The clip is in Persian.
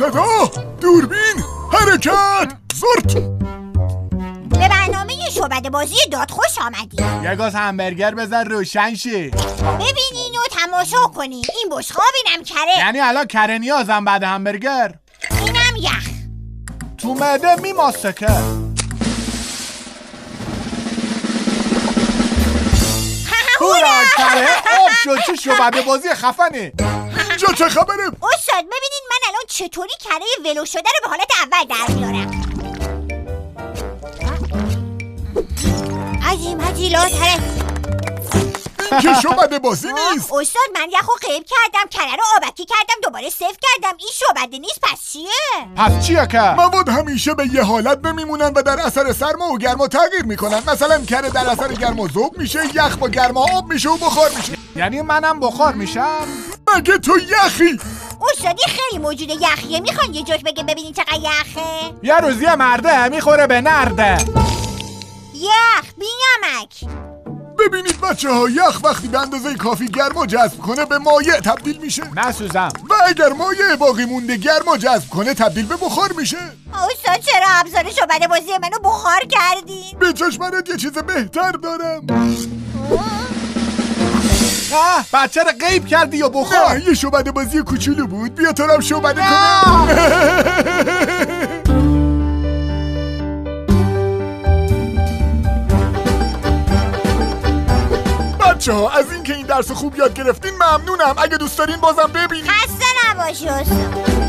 صدا، دوربین، حرکت، زرت. به برنامه شعبده بازی داد خوش آمدی. یه گاز همبرگر بزن روشن شه. ببینین و تماشا کنین. این بشقاب اینم کره. یعنی الان کره نیازم بعد همبرگر؟ اینم یخ. تو معده میماسکه. هورا کره آب شد. چه شعبده بازی خفنه. اینجا چه خبره؟ استاد ببینین من الان چطوری کره ولو شده رو به حالت اول در میارم. حاجی لاتره. این که شعبده بازی نیست. استاد من یخو قیب کردم، کره رو آبکی کردم، دوباره صفر کردم. این شعبده نیست پس چیه؟ پس چیه که؟ مواد همیشه به یه حالت نمیمونن و در اثر سرما و گرما تغییر میکنن. مثلا کره در اثر گرما ذوب میشه، یخ با گرما آب میشه و بخار میشه. یعنی منم بخار میشم؟ مگه تو یخی؟ استادی خیلی موجود یخیه. میخوان یه جوک بگه ببینین چقدر یخه؟ یه روزی مرده میخوره به نرده. یخ بینمک. ببینید بچه ها، یخ وقتی به اندازه کافی گرما جذب کنه به مایع تبدیل میشه نسوزم. و اگر مایع باقی مونده گرما جذب کنه تبدیل به بخار میشه. استاد چرا ابزار شعبده بازی منو بخار کردین؟ به چشمانت یه چیز بهتر دارم. بچه رو غیب کردی و بخار. نه، یه شعبده بازی کوچولو بود. بیا تو رو شعبده کنم. بچه ها از اینکه این درس خوب یاد گرفتین ممنونم. اگه دوست دارین بازم ببینید. خسته نباشی استاد.